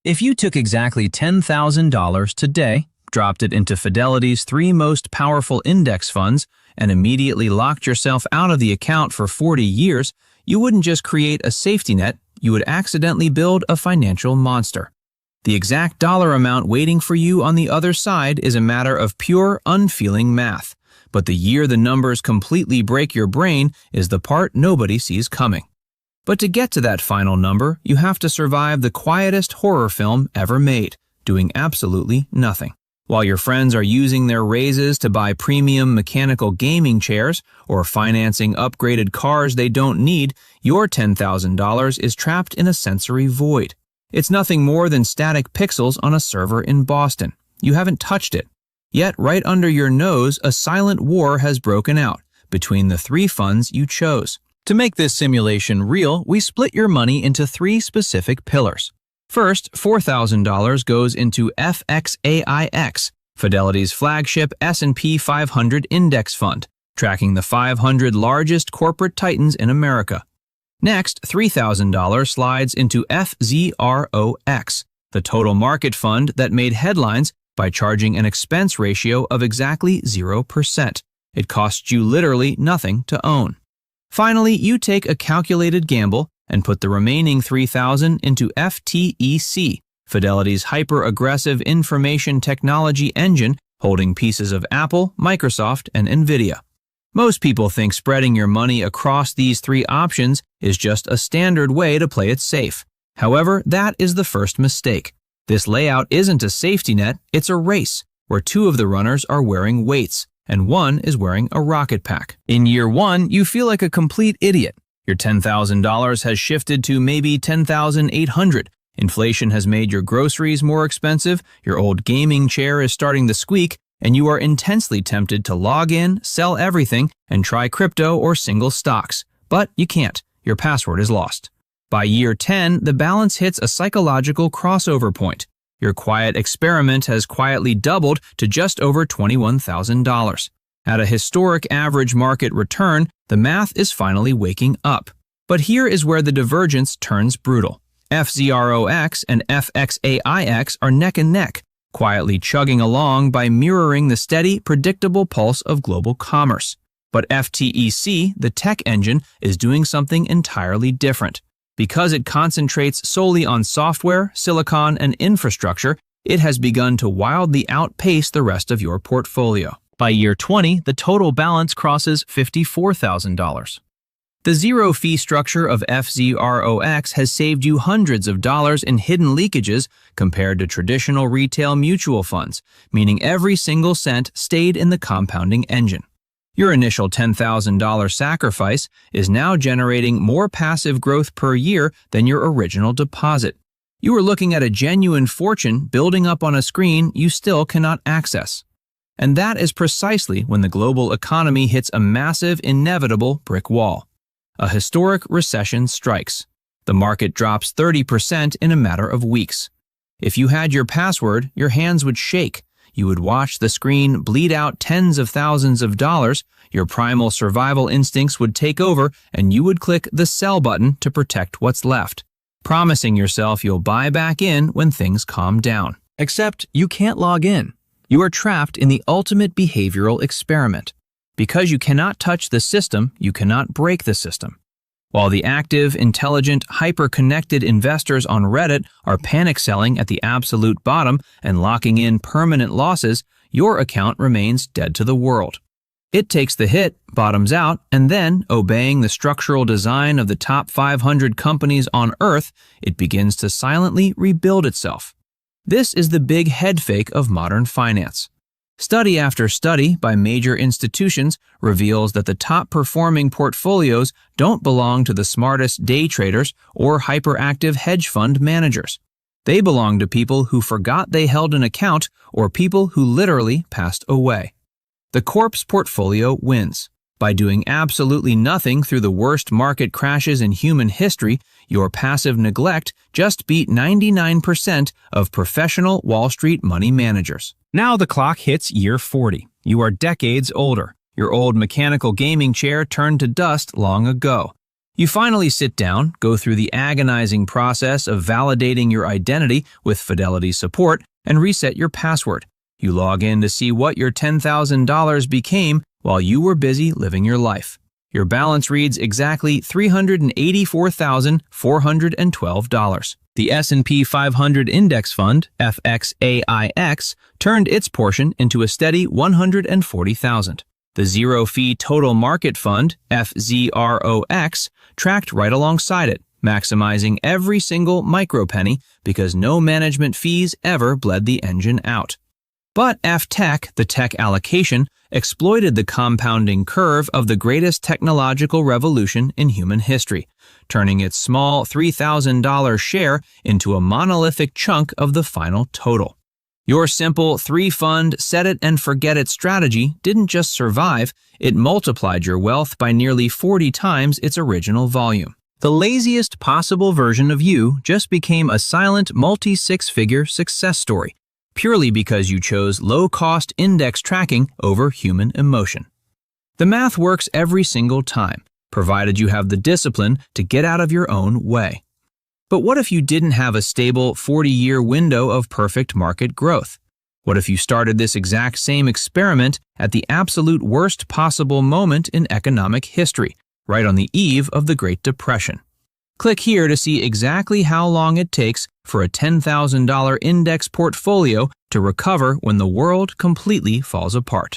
If you took exactly $10,000 today, dropped it into Fidelity's 3 most powerful index funds, and immediately locked yourself out of the account for 40 years, you wouldn't just create a safety net, you would accidentally build a financial monster. The exact dollar amount waiting for you on the other side is a matter of pure, unfeeling math. But the year the numbers completely break your brain is the part nobody sees coming. But to get to that final number, you have to survive the quietest horror film ever made, doing absolutely nothing. While your friends are using their raises to buy premium mechanical gaming chairs or financing upgraded cars they don't need, your $10,000 is trapped in a sensory void. It's nothing more than static pixels on a server in Boston. You haven't touched it. Yet right under your nose, a silent war has broken out between the 3 funds you chose. To make this simulation real, we split your money into 3 specific pillars. First, $4,000 goes into FXAIX, Fidelity's flagship S&P 500 index fund, tracking the 500 largest corporate titans in America. Next, $3,000 slides into FZROX, the total market fund that made headlines by charging an expense ratio of exactly 0%. It costs you literally nothing to own. Finally, you take a calculated gamble and put the remaining $3,000 into FTEC, Fidelity's hyper-aggressive information technology engine holding pieces of Apple, Microsoft, and Nvidia. Most people think spreading your money across these 3 options is just a standard way to play it safe. However, that is the first mistake. This layout isn't a safety net, it's a race, where 2 of the runners are wearing weights, and 1 is wearing a rocket pack. In year 1, you feel like a complete idiot. Your $10,000 has shifted to maybe $10,800. Inflation has made your groceries more expensive, your old gaming chair is starting to squeak, and you are intensely tempted to log in, sell everything, and try crypto or single stocks. But you can't. Your password is lost. By year 10, the balance hits a psychological crossover point. Your quiet experiment has quietly doubled to just over $21,000. At a historic average market return, the math is finally waking up. But here is where the divergence turns brutal. FZROX and FXAIX are neck and neck, quietly chugging along by mirroring the steady, predictable pulse of global commerce. But FTEC, the tech engine, is doing something entirely different. Because it concentrates solely on software, silicon, and infrastructure, it has begun to wildly outpace the rest of your portfolio. By year 20, the total balance crosses $54,000. The zero-fee structure of FZROX has saved you hundreds of dollars in hidden leakages compared to traditional retail mutual funds, meaning every single cent stayed in the compounding engine. Your initial $10,000 sacrifice is now generating more passive growth per year than your original deposit. You are looking at a genuine fortune building up on a screen you still cannot access. And that is precisely when the global economy hits a massive, inevitable brick wall. A historic recession strikes. The market drops 30% in a matter of weeks. If you had your password, your hands would shake. You would watch the screen bleed out tens of thousands of dollars, your primal survival instincts would take over, and you would click the sell button to protect what's left, promising yourself you'll buy back in when things calm down. Except you can't log in. You are trapped in the ultimate behavioral experiment. Because you cannot touch the system, you cannot break the system. While the active, intelligent, hyper-connected investors on Reddit are panic selling at the absolute bottom and locking in permanent losses, your account remains dead to the world. It takes the hit, bottoms out, and then, obeying the structural design of the top 500 companies on Earth, it begins to silently rebuild itself. This is the big head fake of modern finance. Study after study by major institutions reveals that the top-performing portfolios don't belong to the smartest day traders or hyperactive hedge fund managers. They belong to people who forgot they held an account or people who literally passed away. The corpse portfolio wins. By doing absolutely nothing through the worst market crashes in human history, your passive neglect just beat 99% of professional Wall Street money managers. Now the clock hits year 40. You are decades older. Your old mechanical gaming chair turned to dust long ago. You finally sit down, go through the agonizing process of validating your identity with Fidelity's support, and reset your password. You log in to see what your $10,000 became while you were busy living your life. Your balance reads exactly $384,412. The S&P 500 Index Fund, FXAIX, turned its portion into a steady $140,000. The Zero-Fee Total Market Fund, FZROX, tracked right alongside it, maximizing every single micropenny because no management fees ever bled the engine out. But FTech, the tech allocation, exploited the compounding curve of the greatest technological revolution in human history, turning its small $3,000 share into a monolithic chunk of the final total. Your simple three-fund, set-it-and-forget-it strategy didn't just survive, it multiplied your wealth by nearly 40 times its original volume. The laziest possible version of you just became a silent multi-six-figure success story, purely because you chose low-cost index tracking over human emotion. The math works every single time, provided you have the discipline to get out of your own way. But what if you didn't have a stable 40-year window of perfect market growth? What if you started this exact same experiment at the absolute worst possible moment in economic history, right on the eve of the Great Depression? Click here to see exactly how long it takes for a $10,000 index portfolio to recover when the world completely falls apart.